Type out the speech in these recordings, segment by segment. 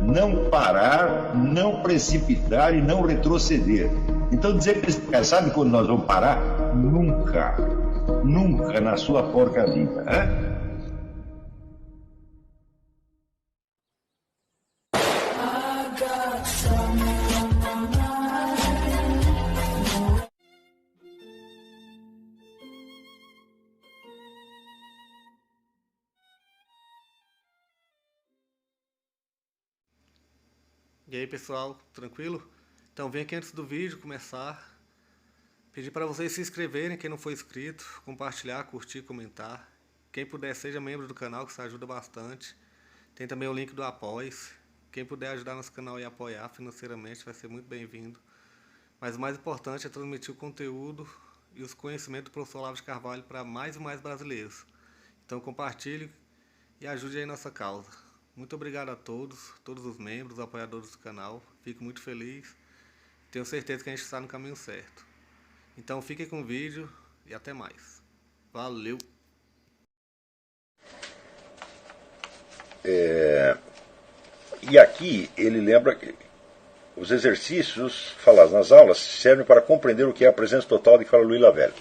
não parar, não precipitar e não retroceder. Então dizer para esse cara, sabe quando nós vamos parar? Nunca. Nunca na sua porca vida. Né? E aí pessoal, tranquilo? Então vem aqui antes do vídeo começar, pedir para vocês se inscreverem, quem não for inscrito, compartilhar, curtir, comentar. Quem puder seja membro do canal, que isso ajuda bastante. Tem também o link do Apoia-se. Quem puder ajudar nosso canal e apoiar financeiramente vai ser muito bem-vindo. Mas o mais importante é transmitir o conteúdo e os conhecimentos do professor Olavo de Carvalho para mais e mais brasileiros. Então compartilhe e ajude aí nossa causa. Muito obrigado a todos os membros, apoiadores do canal. Fico muito feliz. Tenho certeza que a gente está no caminho certo. Então fiquem com o vídeo e até mais. Valeu! E aqui ele lembra que os exercícios falados nas aulas servem para compreender o que é a presença total de que fala Louis Lavelle.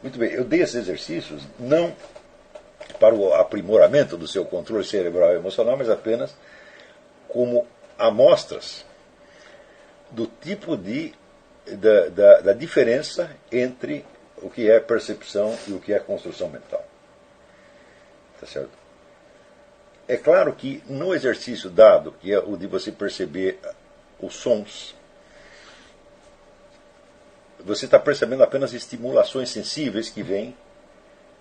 Muito bem, eu dei esses exercícios não para o aprimoramento do seu controle cerebral e emocional, mas apenas como amostras do tipo da diferença entre o que é percepção e o que é construção mental. Tá certo? É claro que no exercício dado, que é o de você perceber os sons, você está percebendo apenas estimulações sensíveis que vêm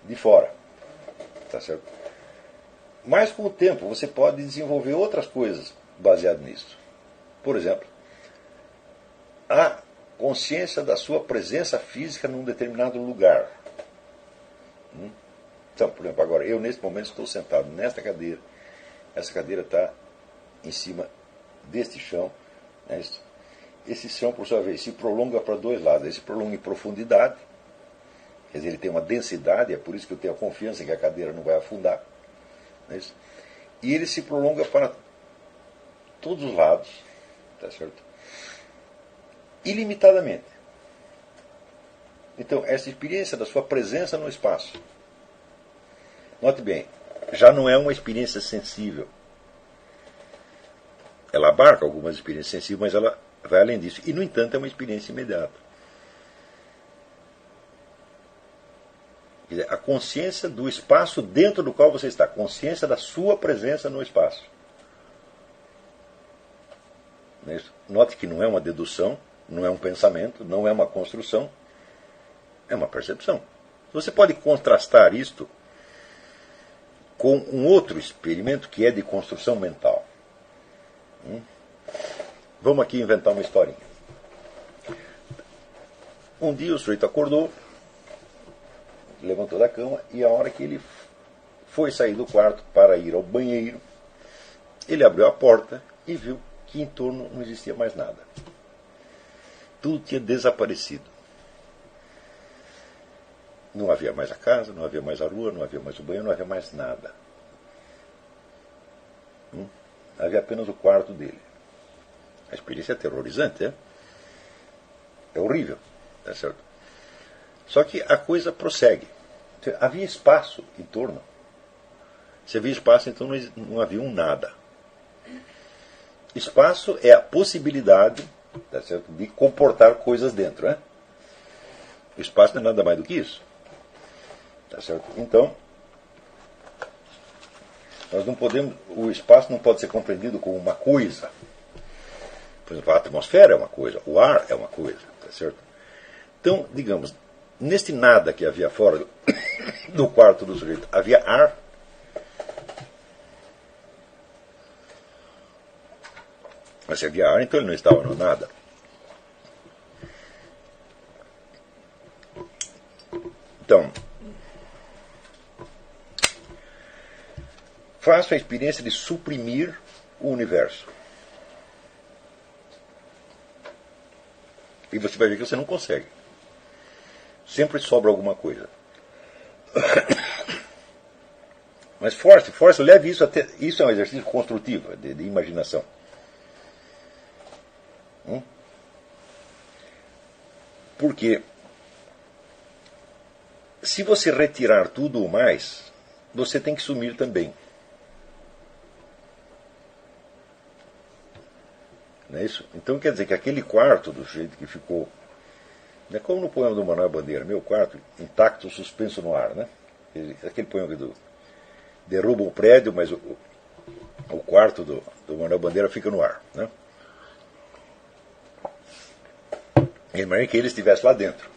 de fora. Tá certo? Mas com o tempo você pode desenvolver outras coisas baseado nisso. Por exemplo, a consciência da sua presença física num determinado lugar. Então, por exemplo, agora eu neste momento estou sentado nesta cadeira. Essa cadeira está em cima deste chão. Né? Esse chão, por sua vez, se prolonga para dois lados. Ele se prolonga em profundidade. Quer dizer, ele tem uma densidade, é por isso que eu tenho a confiança em que a cadeira não vai afundar. Não é isso? E ele se prolonga para todos os lados, tá certo? Ilimitadamente. Então, essa experiência da sua presença no espaço, note bem, já não é uma experiência sensível. Ela abarca algumas experiências sensíveis, mas ela vai além disso. E, no entanto, é uma experiência imediata. A consciência do espaço dentro do qual você está. Consciência da sua presença no espaço. Note que não é uma dedução, não é um pensamento, não é uma construção. É uma percepção. Você pode contrastar isto com um outro experimento que é de construção mental. Vamos aqui inventar uma historinha. Um dia o sujeito acordou, levantou da cama e a hora que ele foi sair do quarto para ir ao banheiro, ele abriu a porta e viu que em torno não existia mais nada. Tudo tinha desaparecido. Não havia mais a casa, não havia mais a rua, não havia mais o banheiro, não havia mais nada. Havia apenas o quarto dele. A experiência é aterrorizante, é horrível, tá certo? Só que a coisa prossegue. Havia espaço em torno. Se havia espaço, então não havia um nada. Espaço é a possibilidade, tá certo, de comportar coisas dentro. O espaço não é nada mais do que isso. Tá certo? Então, nós não podemos, o espaço não pode ser compreendido como uma coisa. Por exemplo, a atmosfera é uma coisa, o ar é uma coisa. Tá certo? Então, digamos, neste nada que havia fora do quarto do sujeito, havia ar. Mas se havia ar, então ele não estava no nada. Então, faça a experiência de suprimir o universo. E você vai ver que você não consegue. Sempre sobra alguma coisa. Mas force, leve isso até. Isso é um exercício construtivo, de imaginação. Porque se você retirar tudo ou mais, você tem que sumir também. Não é isso? Então quer dizer que aquele quarto, do jeito que ficou, é como no poema do Manuel Bandeira, meu quarto intacto, suspenso no ar, né? Aquele poema que derruba o prédio, mas o quarto do Manuel Bandeira fica no ar, né? Imagina que ele estivesse lá dentro.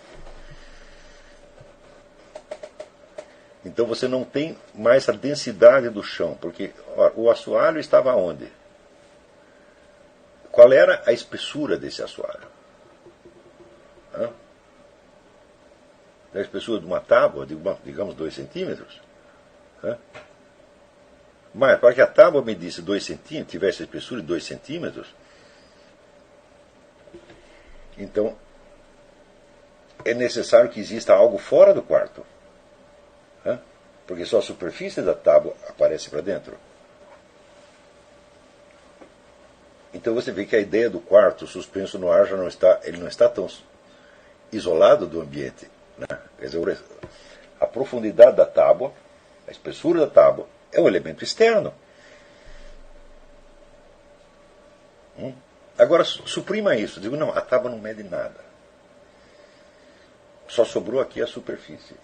Então você não tem mais a densidade do chão, porque o assoalho estava onde? Qual era a espessura desse assoalho? A espessura de uma tábua, digamos 2 centímetros. Mas para que a tábua medisse 2 centímetros, tivesse a espessura de 2 centímetros, então é necessário que exista algo fora do quarto. Porque só a superfície da tábua aparece para dentro. Então você vê que a ideia do quarto suspenso no ar já não está, ele não está tão isolado do ambiente, né? Quer dizer, a profundidade da tábua, a espessura da tábua, é um elemento externo. Agora suprima isso, digo, não, a tábua não mede nada. Só sobrou aqui a superfície.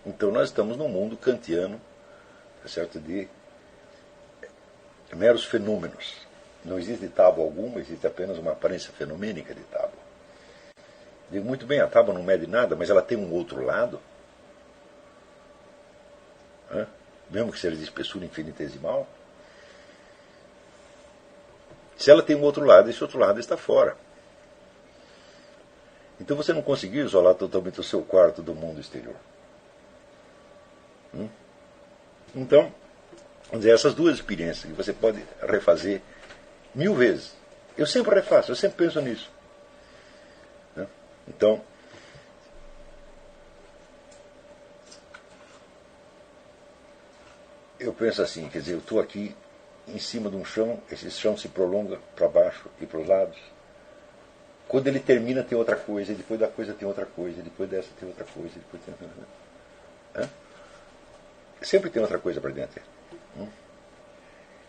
Então nós estamos num mundo kantiano, tá certo, de meros fenômenos. Não existe tábua alguma, existe apenas uma aparência fenomênica de tábua. Digo, muito bem, a tábua não mede nada, mas ela tem um outro lado. Mesmo que seja de espessura infinitesimal. Se ela tem um outro lado, esse outro lado está fora. Então você não conseguiu isolar totalmente o seu quarto do mundo exterior. Então, vamos dizer, essas duas experiências que você pode refazer 1000 vezes. Eu sempre refaço, eu sempre penso nisso. Então, eu penso assim, quer dizer, eu estou aqui em cima de um chão, esse chão se prolonga para baixo e para os lados. Quando ele termina tem outra coisa, e depois da coisa tem outra coisa, e depois dessa tem outra coisa, e depois tem outra coisa. Sempre tem outra coisa para dentro.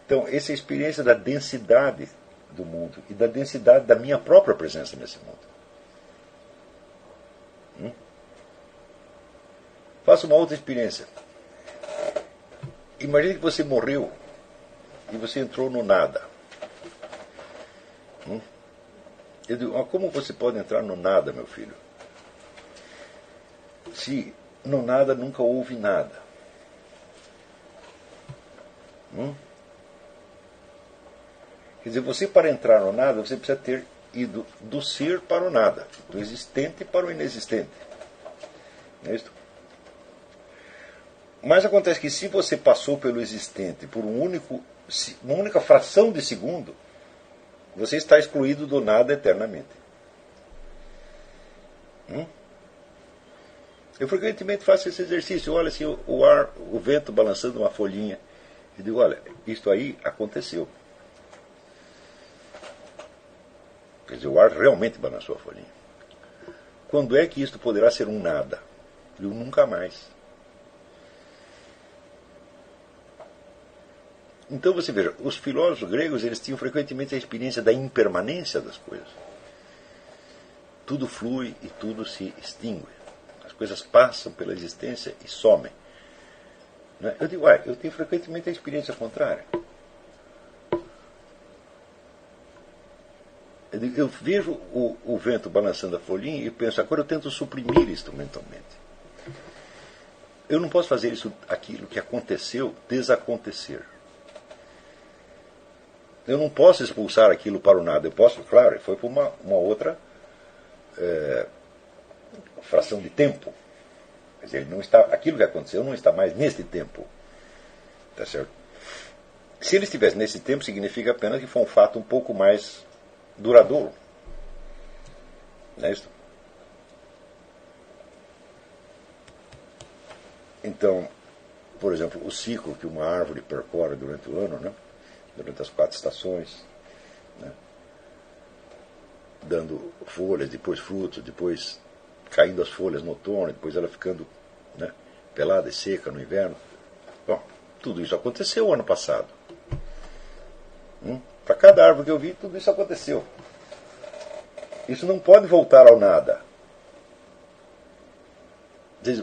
Então, essa é a experiência da densidade do mundo e da densidade da minha própria presença nesse mundo. Faça uma outra experiência. Imagine que você morreu e você entrou no nada. Eu digo, como você pode entrar no nada, meu filho? Se no nada nunca houve nada. Quer dizer, você para entrar no nada, você precisa ter ido do ser para o nada, do existente para o inexistente. Não é isso? Mas acontece que se você passou pelo existente por uma única fração de segundo, você está excluído do nada eternamente. Eu frequentemente faço esse exercício. Olha assim, o vento balançando uma folhinha. E digo, olha, isto aí aconteceu. Quer dizer, o ar realmente balançou a folhinha. Quando é que isto poderá ser um nada? Eu nunca mais. Então você veja, os filósofos gregos eles tinham frequentemente a experiência da impermanência das coisas. Tudo flui e tudo se extingue. As coisas passam pela existência e somem. Eu digo, eu tenho frequentemente a experiência contrária. Eu vejo o vento balançando a folhinha e penso, agora eu tento suprimir isto mentalmente. Eu não posso fazer aquilo que aconteceu, desacontecer. Eu não posso expulsar aquilo para o nada. Eu posso, claro, foi por uma outra fração de tempo. Quer dizer, aquilo que aconteceu não está mais neste tempo. Tá certo? Se ele estivesse nesse tempo, significa apenas que foi um fato um pouco mais duradouro. Não é isso? Então, por exemplo, o ciclo que uma árvore percorre durante o ano, né? Durante as 4 estações, né? dando folhas, depois frutos, depois caindo as folhas no outono, depois ela ficando, né, pelada e seca no inverno. Bom, tudo isso aconteceu ano passado. Para cada árvore que eu vi, tudo isso aconteceu. Isso não pode voltar ao nada.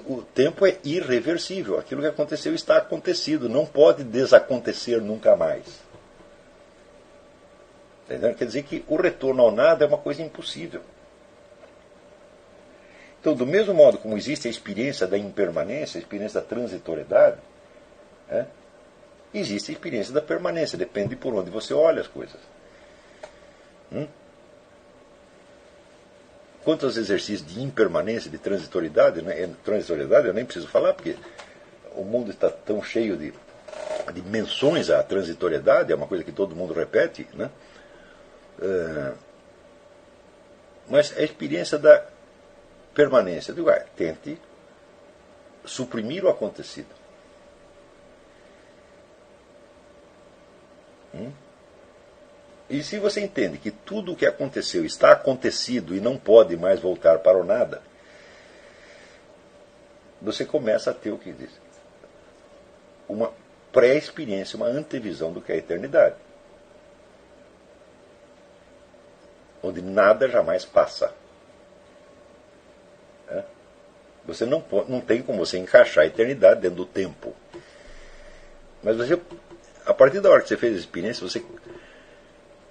O tempo é irreversível. Aquilo que aconteceu está acontecido. Não pode desacontecer nunca mais. Entendeu? Quer dizer que o retorno ao nada é uma coisa impossível. Então, do mesmo modo como existe a experiência da impermanência, a experiência da transitoriedade, existe a experiência da permanência. Depende de por onde você olha as coisas. Quanto aos exercícios de impermanência, de transitoriedade, né? Transitoriedade eu nem preciso falar, porque o mundo está tão cheio de menções à transitoriedade, é uma coisa que todo mundo repete, né? Mas a experiência da permanência, eu digo, tente suprimir o acontecido. E se você entende que tudo o que aconteceu está acontecido e não pode mais voltar para o nada, você começa a ter o que diz? Uma pré-experiência, uma antevisão do que é a eternidade. Onde nada jamais passa. Você não tem como você encaixar a eternidade dentro do tempo. Mas você, a partir da hora que você fez a experiência, você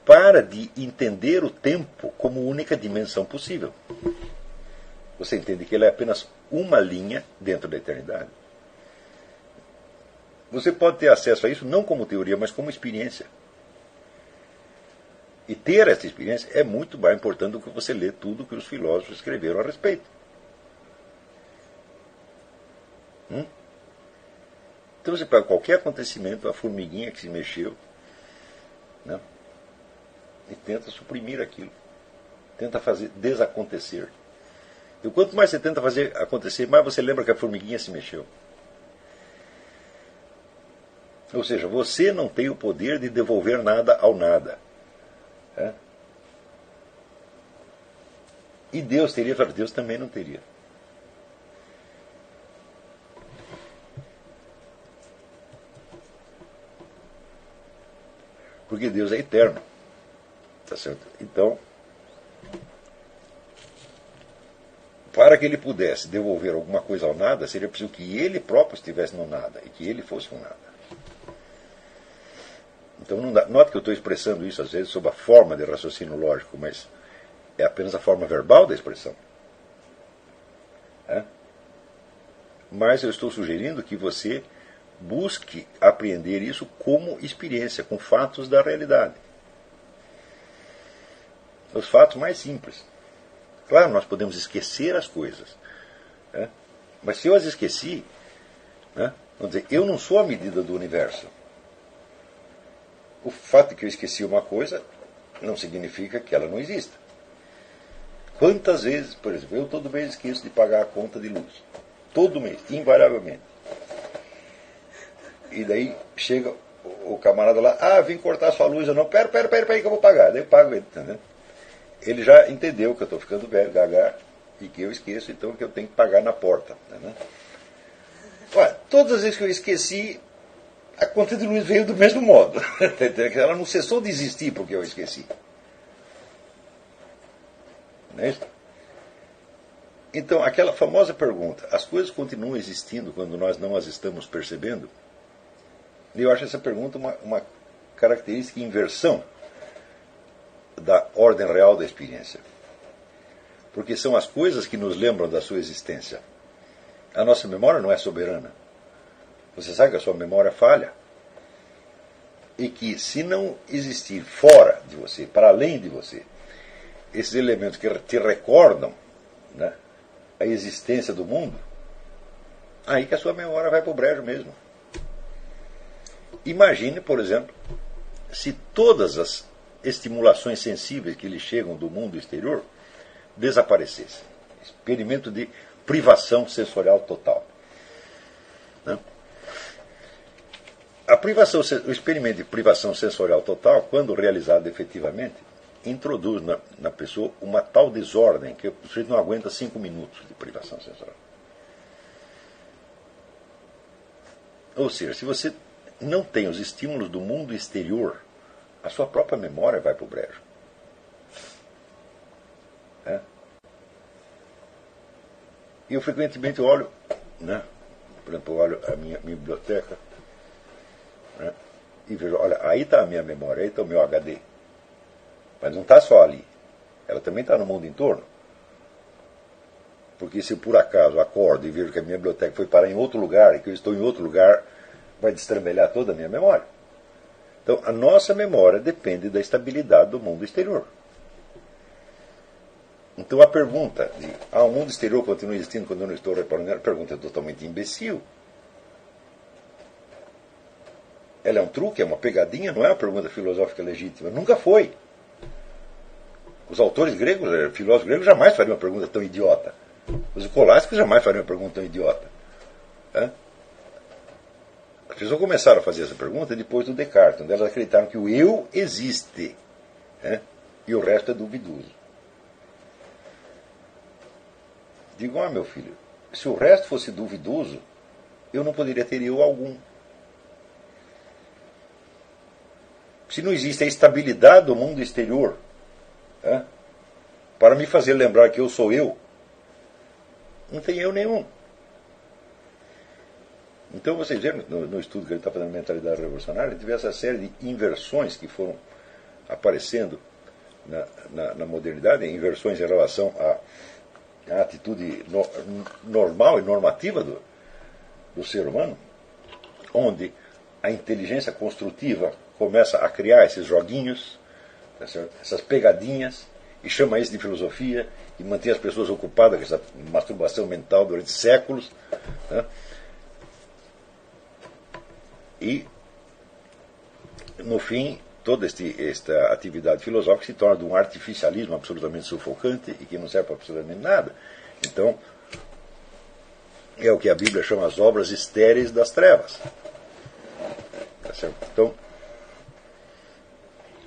para de entender o tempo como única dimensão possível. Você entende que ele é apenas uma linha dentro da eternidade. Você pode ter acesso a isso não como teoria, mas como experiência. E ter essa experiência é muito mais importante do que você ler tudo que os filósofos escreveram a respeito. Então você pega qualquer acontecimento, a formiguinha que se mexeu, né? E tenta suprimir aquilo. Tenta fazer desacontecer. E quanto mais você tenta fazer acontecer, mais você lembra que a formiguinha se mexeu. Ou seja, você não tem o poder de devolver nada ao nada. E Deus teria, Deus também não teria. Porque Deus é eterno. Tá certo? Então, para que ele pudesse devolver alguma coisa ao nada, seria preciso que ele próprio estivesse no nada e que ele fosse um nada. Então, note que eu estou expressando isso às vezes sob a forma de raciocínio lógico, mas é apenas a forma verbal da expressão. Mas eu estou sugerindo que você busque apreender isso como experiência, com fatos da realidade. Os fatos mais simples. Claro, nós podemos esquecer as coisas. Mas se eu as esqueci, vamos dizer, eu não sou a medida do universo. O fato de que eu esqueci uma coisa não significa que ela não exista. Quantas vezes, por exemplo, eu todo mês esqueço de pagar a conta de luz. Todo mês, invariavelmente. E daí chega o camarada lá, vim cortar sua luz. Eu não, pera que eu vou pagar. Daí eu pago ele, entendeu? Ele já entendeu que eu estou ficando velho, gaga, e que eu esqueço, então que eu tenho que pagar na porta. Né? Olha, todas as vezes que eu esqueci, a conta de luz veio do mesmo modo. Ela não cessou de existir porque eu esqueci. Não é isso? Então, aquela famosa pergunta, as coisas continuam existindo quando nós não as estamos percebendo? Eu acho essa pergunta uma característica de inversão da ordem real da experiência. Porque são as coisas que nos lembram da sua existência. A nossa memória não é soberana. Você sabe que a sua memória falha. E que se não existir fora de você, para além de você, esses elementos que te recordam, né, a existência do mundo, aí que a sua memória vai para o brejo mesmo. Imagine, por exemplo, se todas as estimulações sensíveis que lhe chegam do mundo exterior desaparecessem. Experimento de privação sensorial total. Né? O experimento de privação sensorial total, quando realizado efetivamente, introduz na pessoa uma tal desordem que o sujeito não aguenta 5 minutos de privação sensorial. Ou seja, se você não tem os estímulos do mundo exterior, a sua própria memória vai para o brejo. E eu frequentemente olho, né? Por exemplo, eu olho a minha biblioteca, né? E vejo, olha, aí está a minha memória, aí está o meu HD. Mas não está só ali. Ela também está no mundo em torno. Porque se eu por acaso acordo e vejo que a minha biblioteca foi parar em outro lugar, e que eu estou em outro lugar, vai destrambelhar toda a minha memória. Então, a nossa memória depende da estabilidade do mundo exterior. Então, a pergunta de o mundo exterior continua existindo quando eu não estou reparando nela, a pergunta é totalmente imbecil. Ela é um truque, é uma pegadinha, não é uma pergunta filosófica legítima. Nunca foi. Os autores gregos, filósofos gregos, jamais fariam uma pergunta tão idiota. Os escolásticos jamais fariam uma pergunta tão idiota. As pessoas começaram a fazer essa pergunta depois do Descartes, onde elas acreditaram que o eu existe, e o resto é duvidoso. Digo, meu filho, se o resto fosse duvidoso, eu não poderia ter eu algum. Se não existe a estabilidade do mundo exterior, para me fazer lembrar que eu sou eu, não tem eu nenhum. Então vocês viram no estudo que ele está fazendo mentalidade revolucionária, teve essa série de inversões que foram aparecendo na modernidade, inversões em relação à atitude normal e normativa do ser humano, onde a inteligência construtiva começa a criar esses joguinhos, tá certo? Essas pegadinhas, e chama isso de filosofia, e mantém as pessoas ocupadas com essa masturbação mental durante séculos. E, no fim, toda esta atividade filosófica se torna de um artificialismo absolutamente sufocante e que não serve para absolutamente nada. Então, é o que a Bíblia chama as obras estéreis das trevas. Tá certo? Então,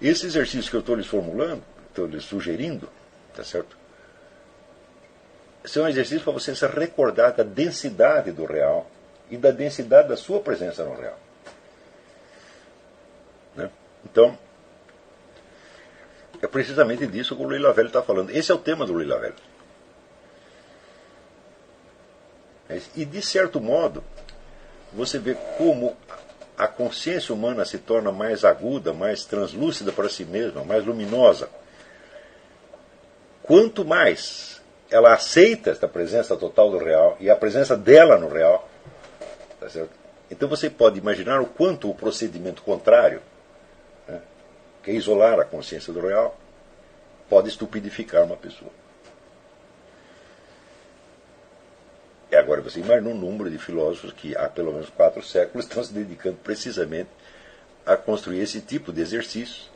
esse exercício que eu estou lhes formulando, estou lhes sugerindo, tá certo? Esse é um exercício para você se recordar da densidade do real e da densidade da sua presença no real. Então, é precisamente disso que o Louis Lavelle está falando. Esse é o tema do Louis Lavelle. E, de certo modo, você vê como a consciência humana se torna mais aguda, mais translúcida para si mesma, mais luminosa. Quanto mais ela aceita esta presença total do real e a presença dela no real, tá certo? Então você pode imaginar o quanto o procedimento contrário, que é isolar a consciência do real, pode estupidificar uma pessoa. E agora você imagina um número de filósofos que há pelo menos 4 séculos estão se dedicando precisamente a construir esse tipo de exercícios,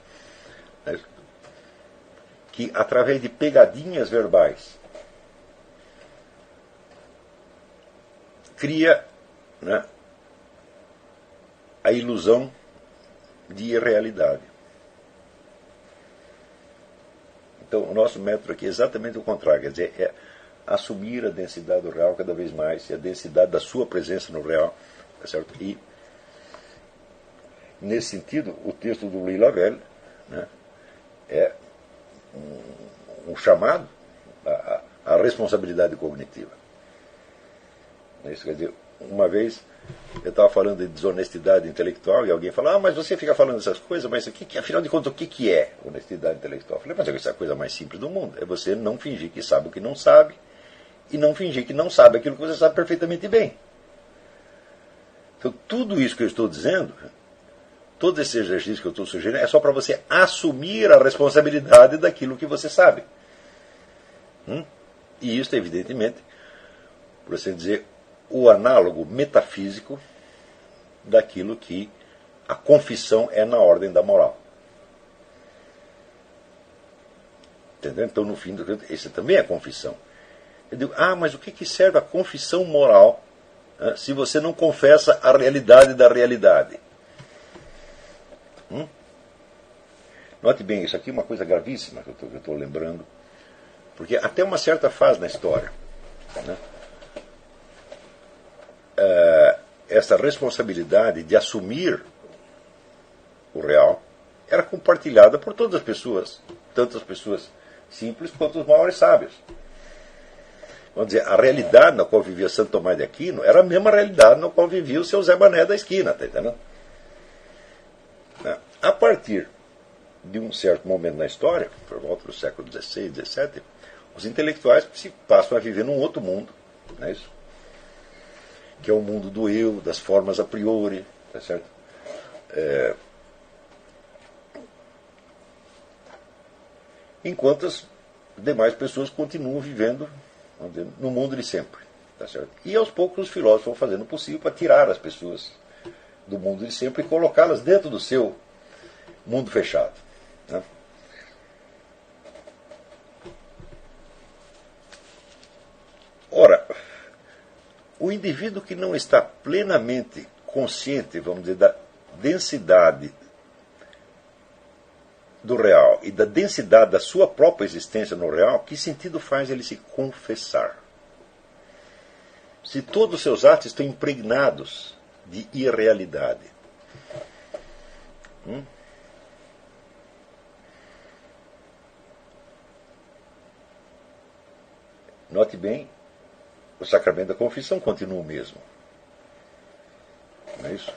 que através de pegadinhas verbais cria a ilusão de irrealidade. Então, o nosso método aqui é exatamente o contrário, quer dizer, é assumir a densidade do real cada vez mais, e a densidade da sua presença no real, tá certo? E, nesse sentido, o texto do Louis Lavelle é um chamado à responsabilidade cognitiva. Isso quer dizer, uma vez eu estava falando de desonestidade intelectual e alguém falou, mas você fica falando essas coisas, mas afinal de contas, o que é honestidade intelectual? Eu falei, mas essa é a coisa mais simples do mundo. É você não fingir que sabe o que não sabe e não fingir que não sabe aquilo que você sabe perfeitamente bem. Então, tudo isso que eu estou dizendo, todo esse exercício que eu estou sugerindo, é só para você assumir a responsabilidade daquilo que você sabe. E isso, evidentemente, por assim dizer, o análogo metafísico daquilo que a confissão é na ordem da moral. Entendeu? Então, no fim, esse também é confissão. Eu digo, mas o que serve a confissão moral se você não confessa a realidade da realidade? Note bem, isso aqui é uma coisa gravíssima que eu estou lembrando, porque até uma certa fase na história, né, essa responsabilidade de assumir o real era compartilhada por todas as pessoas, tanto as pessoas simples quanto os maiores sábios. Vamos dizer, a realidade na qual vivia Santo Tomás de Aquino era a mesma realidade na qual vivia o seu Zé Mané da esquina, tá entendendo? A partir de um certo momento na história, por volta do século XVI, XVII, os intelectuais se passam a viver num outro mundo, não é isso? Que é o mundo do eu, das formas a priori, tá certo? Enquanto as demais pessoas continuam vivendo, vamos dizer, no mundo de sempre, tá certo? E aos poucos os filósofos vão fazendo o possível para tirar as pessoas do mundo de sempre e colocá-las dentro do seu mundo fechado, né? Ora, o indivíduo que não está plenamente consciente, vamos dizer, da densidade do real e da densidade da sua própria existência no real, que sentido faz ele se confessar? Se todos os seus atos estão impregnados de irrealidade. Note bem, o sacramento da confissão continua o mesmo. Não é isso?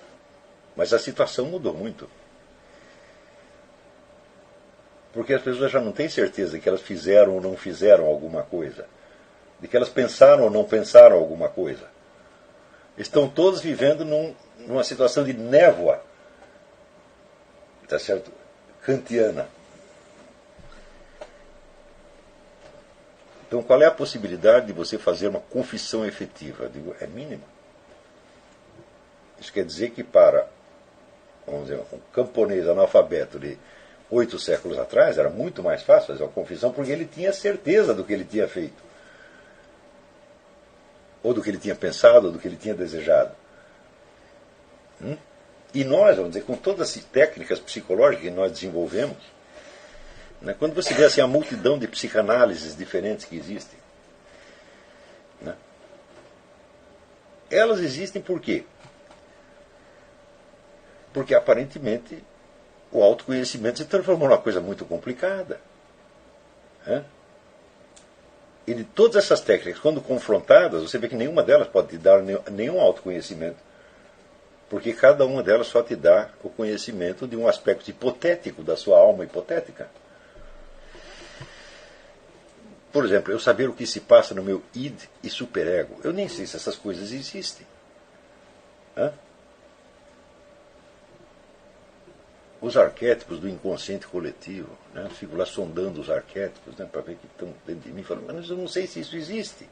Mas a situação mudou muito. Porque as pessoas já não têm certeza de que elas fizeram ou não fizeram alguma coisa. De que elas pensaram ou não pensaram alguma coisa. Estão todos vivendo numa situação de névoa, tá certo? Kantiana. Então, qual é a possibilidade de você fazer uma confissão efetiva? Eu digo, é mínima. Isso quer dizer que para, vamos dizer, um camponês analfabeto de 8 séculos atrás, era muito mais fácil fazer uma confissão, porque ele tinha certeza do que ele tinha feito. Ou do que ele tinha pensado, ou do que ele tinha desejado. E nós, vamos dizer, com todas as técnicas psicológicas que nós desenvolvemos, né, quando você vê assim, a multidão de psicanálises diferentes que existem, né, elas existem por quê? Porque aparentemente o autoconhecimento se transformou numa coisa muito complicada. Né? E de todas essas técnicas, quando confrontadas, você vê que nenhuma delas pode te dar nenhum autoconhecimento. Porque cada uma delas só te dá o conhecimento de um aspecto hipotético da sua alma hipotética. Por exemplo, eu saber o que se passa no meu id e superego. Eu nem sei se essas coisas existem. Os arquétipos do inconsciente coletivo, né? Eu fico lá sondando os arquétipos, né, para ver que estão dentro de mim, falando, mas eu não sei se isso existe.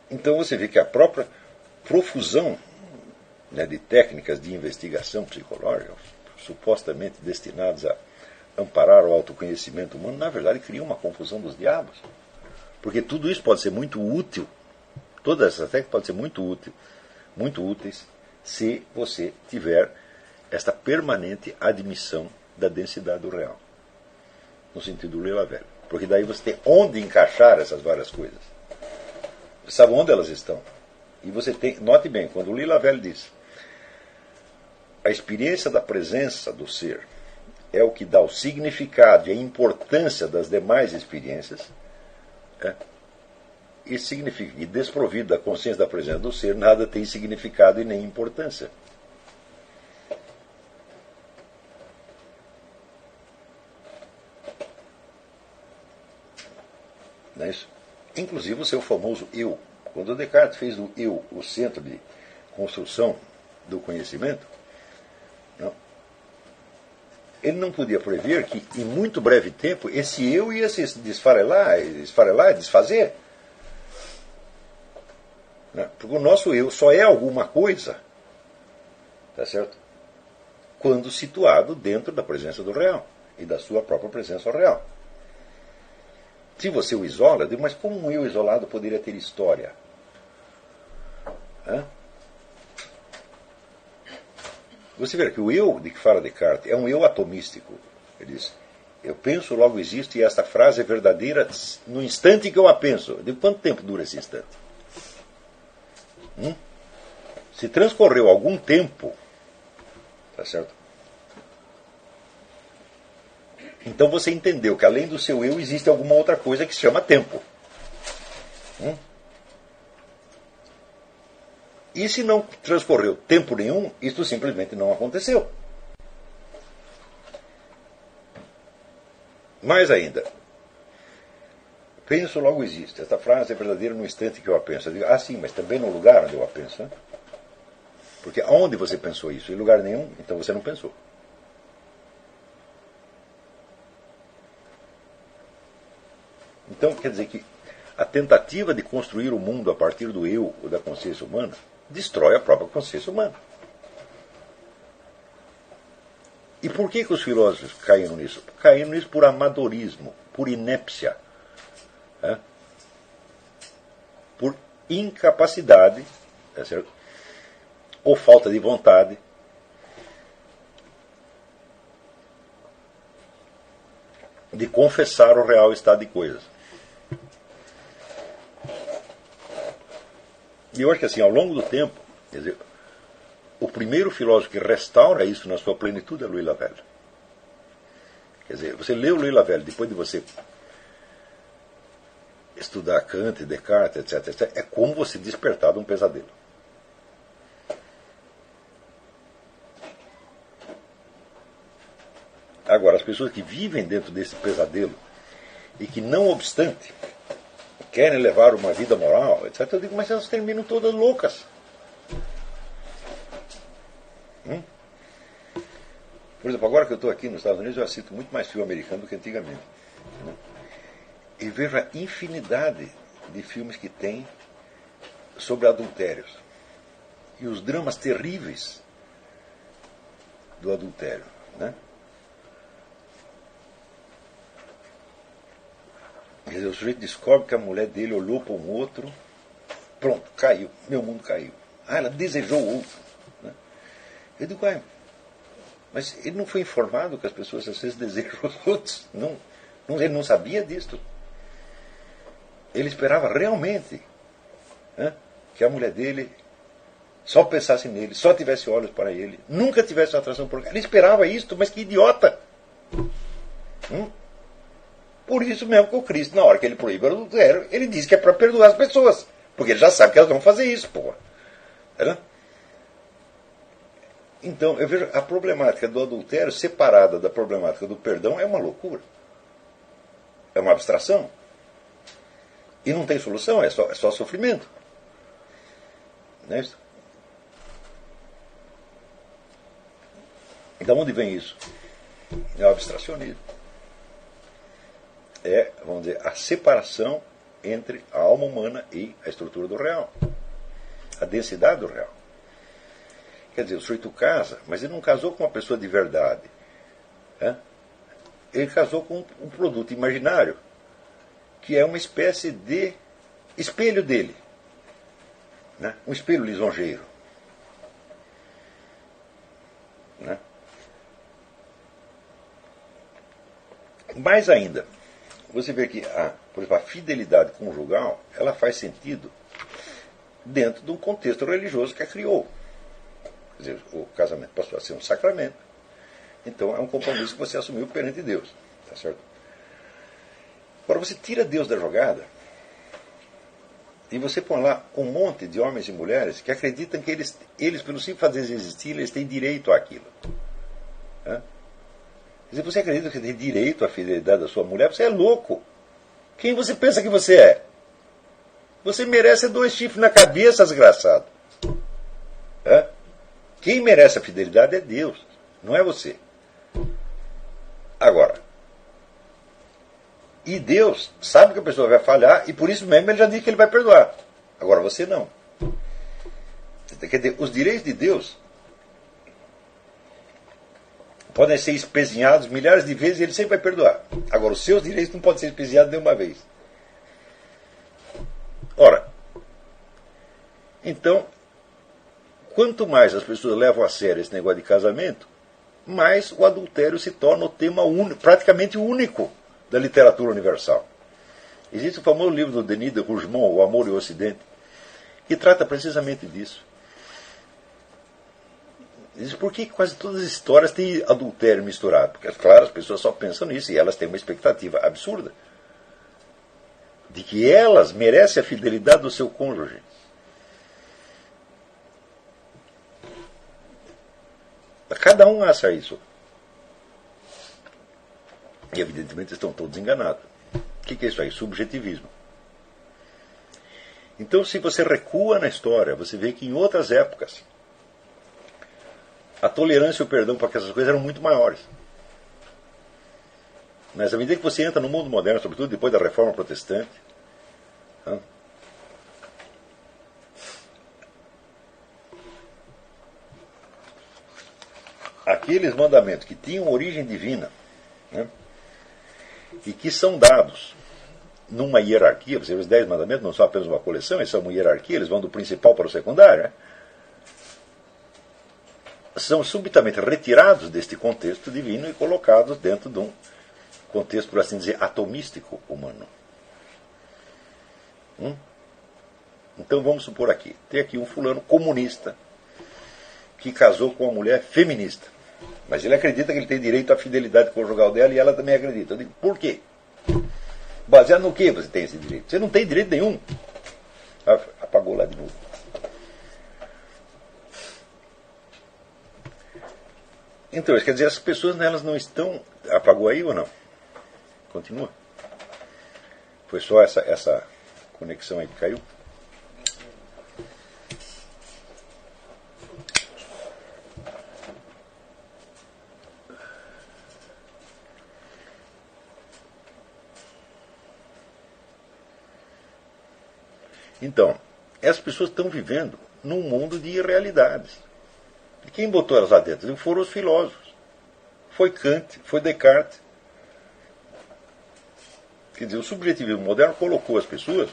Então você vê que a própria profusão, né, de técnicas de investigação psicológica, supostamente destinadas a amparar o autoconhecimento humano, na verdade cria uma confusão dos diabos. Porque tudo isso pode ser muito útil, todas essas técnicas podem ser muito úteis, se você tiver esta permanente admissão da densidade do real. No sentido do Lila-Velho. Porque daí você tem onde encaixar essas várias coisas. Você sabe onde elas estão. E você tem, note bem, quando o Lila-Velho diz, a experiência da presença do ser é o que dá o significado e a importância das demais experiências, isso significa que, desprovido da consciência da presença do ser, nada tem significado e nem importância. Não é isso? Inclusive o seu famoso eu. Quando Descartes fez do eu o centro de construção do conhecimento, ele não podia prever que, em muito breve tempo, esse eu ia se desfarelar, desfazer. Porque o nosso eu só é alguma coisa, tá certo? Quando situado dentro da presença do real e da sua própria presença real. Se você o isola, eu digo, mas como um eu isolado poderia ter história? Você vê que o eu de que fala Descartes é um eu atomístico. Ele diz, eu penso, logo existo, e esta frase é verdadeira no instante que eu a penso. De quanto tempo dura esse instante? Se transcorreu algum tempo, tá certo? Então você entendeu que além do seu eu existe alguma outra coisa que se chama tempo. E se não transcorreu tempo nenhum, isto simplesmente não aconteceu. Mais ainda, penso, logo existe. Esta frase é verdadeira no instante que eu a penso. Eu digo, sim, mas também no lugar onde eu a penso. Né? Porque aonde você pensou isso? Em lugar nenhum, então você não pensou. Então, quer dizer que a tentativa de construir o mundo a partir do eu ou da consciência humana destrói a própria consciência humana. E por que os filósofos caíram nisso? Caíram nisso por amadorismo, por inépcia, por incapacidade, tá certo? Ou falta de vontade de confessar o real estado de coisas. E eu acho que assim, ao longo do tempo, quer dizer, o primeiro filósofo que restaura isso na sua plenitude é Louis Lavelle. Quer dizer, você lê o Louis Lavelle, depois de você estudar Kant, Descartes, etc., é como você despertar de um pesadelo. Agora, as pessoas que vivem dentro desse pesadelo e que, não obstante, querem levar uma vida moral, etc., eu digo, mas elas terminam todas loucas. Por exemplo, agora que eu estou aqui nos Estados Unidos, eu assisto muito mais filme americano do que antigamente. E vejo a infinidade de filmes que tem sobre adultérios. E os dramas terríveis do adultério. Né? Quer dizer, o sujeito descobre que a mulher dele olhou para um outro, pronto, caiu, meu mundo caiu. Ela desejou o outro. Né? Eu digo, mas ele não foi informado que as pessoas às vezes desejam os outros. Ele não sabia disso. Ele esperava realmente que a mulher dele só pensasse nele, só tivesse olhos para ele, nunca tivesse atração por ele. Ele esperava isto, mas que idiota! Por isso mesmo que o Cristo, na hora que ele proíbe o adultério, ele diz que é para perdoar as pessoas, porque ele já sabe que elas vão fazer isso, porra. Então, eu vejo a problemática do adultério separada da problemática do perdão é uma loucura. É uma abstração. E não tem solução, é só sofrimento. Não é isso? Então, onde vem isso? É o abstracionismo. É, vamos dizer, a separação entre a alma humana e a estrutura do real. A densidade do real. Quer dizer, o sujeito casa, mas ele não casou com uma pessoa de verdade. Ele casou com um produto imaginário, que é uma espécie de espelho dele. Né? Um espelho lisonjeiro. Né? Mais ainda, você vê que por exemplo, a fidelidade conjugal ela faz sentido dentro de um contexto religioso que a criou. Quer dizer, o casamento passou a ser um sacramento. Então é um compromisso que você assumiu perante Deus. Tá certo? Agora você tira Deus da jogada e você põe lá um monte de homens e mulheres que acreditam que eles pelo simples fazer existir, eles têm direito àquilo. Quer dizer, você acredita que tem direito à fidelidade da sua mulher? Você é louco. Quem você pensa que você é? Você merece 2 chifres na cabeça, desgraçado. Quem merece a fidelidade é Deus, não é você. Agora, e Deus sabe que a pessoa vai falhar e por isso mesmo ele já disse que ele vai perdoar. Agora você não. Quer dizer, os direitos de Deus podem ser espezinhados milhares de vezes e ele sempre vai perdoar. Agora, os seus direitos não podem ser espezinhados nenhuma vez. Ora, então, quanto mais as pessoas levam a sério esse negócio de casamento, mais o adultério se torna o tema praticamente único da literatura universal. Existe o famoso livro do Denis de Rougemont, O Amor e o Ocidente, que trata precisamente disso. Diz por que quase todas as histórias têm adultério misturado? Porque, claro, as pessoas só pensam nisso e elas têm uma expectativa absurda de que elas merecem a fidelidade do seu cônjuge. Cada um acha isso. E, evidentemente, estão todos enganados. O que é isso aí? Subjetivismo. Então, se você recua na história, você vê que em outras épocas a tolerância e o perdão para essas coisas eram muito maiores. Mas à medida que você entra no mundo moderno, sobretudo depois da Reforma Protestante, aqueles mandamentos que tinham origem divina, né, e que são dados numa hierarquia, você vê, os 10 mandamentos não são apenas uma coleção, eles são uma hierarquia, eles vão do principal para o secundário, né, são subitamente retirados deste contexto divino e colocados dentro de um contexto, por assim dizer, atomístico humano. Então vamos supor aqui, tem aqui um fulano comunista que casou com uma mulher feminista. Mas ele acredita que ele tem direito à fidelidade conjugal dela e ela também acredita. Eu digo, por quê? Baseado no que você tem esse direito? Você não tem direito nenhum. Apagou lá de novo. Então, quer dizer, as pessoas elas não estão... Apagou aí ou não? Continua? Foi só essa conexão aí que caiu? Então, essas pessoas estão vivendo num mundo de irrealidades. E quem botou elas lá dentro? Foram os filósofos. Foi Kant, foi Descartes. Quer dizer, o subjetivismo moderno colocou as pessoas,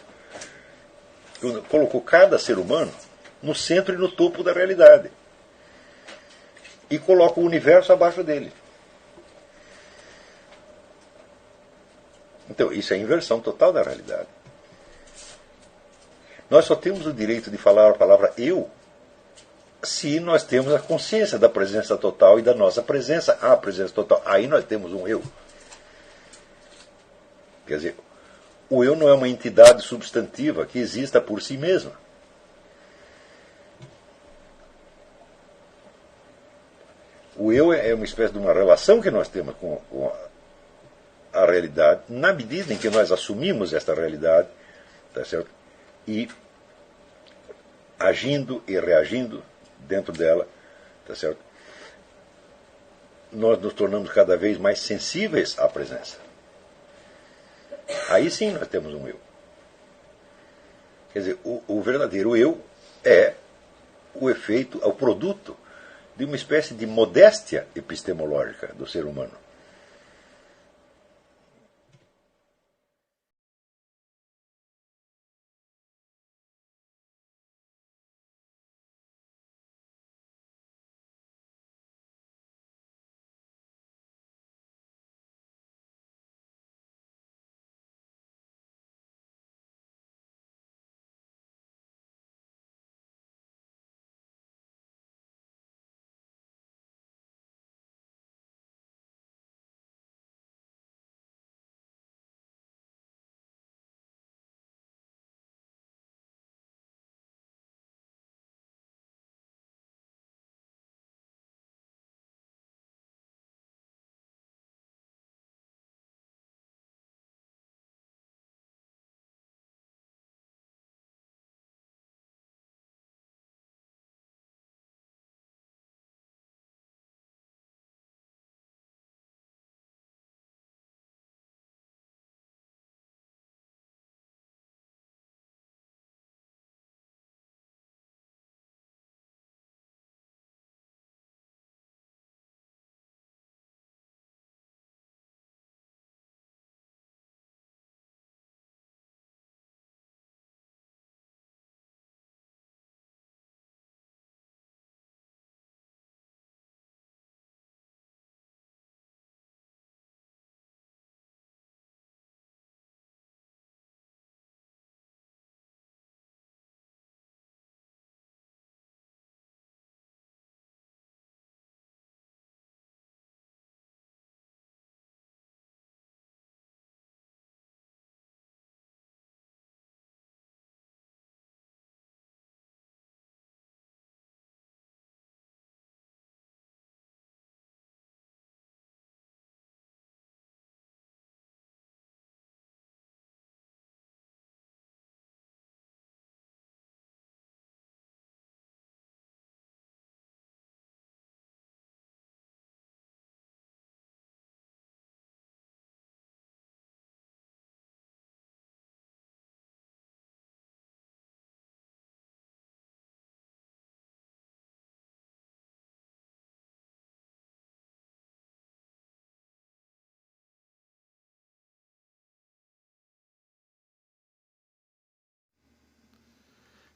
colocou cada ser humano no centro e no topo da realidade. E coloca o universo abaixo dele. Então, isso é a inversão total da realidade. Nós só temos o direito de falar a palavra eu se nós temos a consciência da presença total e da nossa presença à presença total. Aí nós temos um eu. Quer dizer, o eu não é uma entidade substantiva que exista por si mesma. O eu é uma espécie de uma relação que nós temos com a realidade, na medida em que nós assumimos esta realidade, tá certo? E agindo e reagindo dentro dela, tá certo? Nós nos tornamos cada vez mais sensíveis à presença. Aí sim nós temos um eu. Quer dizer, o verdadeiro eu é o efeito, é o produto de uma espécie de modéstia epistemológica do ser humano.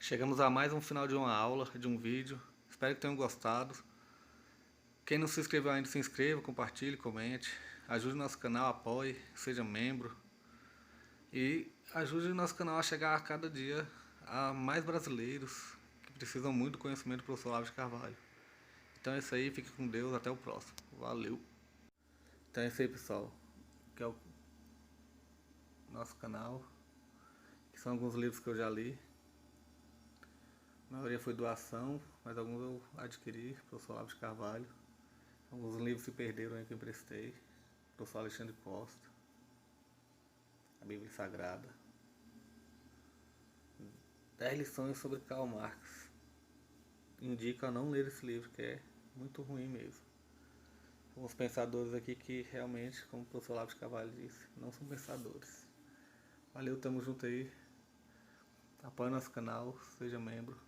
Chegamos a mais um final de uma aula, de um vídeo. Espero que tenham gostado. Quem não se inscreveu ainda, se inscreva, compartilhe, comente. Ajude o nosso canal, apoie, seja membro. E ajude o nosso canal a chegar a cada dia a mais brasileiros que precisam muito do conhecimento do professor Olavo de Carvalho. Então é isso aí, fique com Deus, até o próximo. Valeu! Então é isso aí, pessoal. Que é o nosso canal. Que são alguns livros que eu já li. A maioria foi doação, mas alguns eu adquiri, professor Olavo de Carvalho. Alguns livros se perderam aí que eu emprestei. Professor Alexandre Costa. A Bíblia Sagrada. 10 lições sobre Karl Marx. Indico a não ler esse livro, que é muito ruim mesmo. Alguns pensadores aqui que realmente, como o professor Olavo de Carvalho disse, não são pensadores. Valeu, tamo junto aí. Apoie nosso canal, seja membro.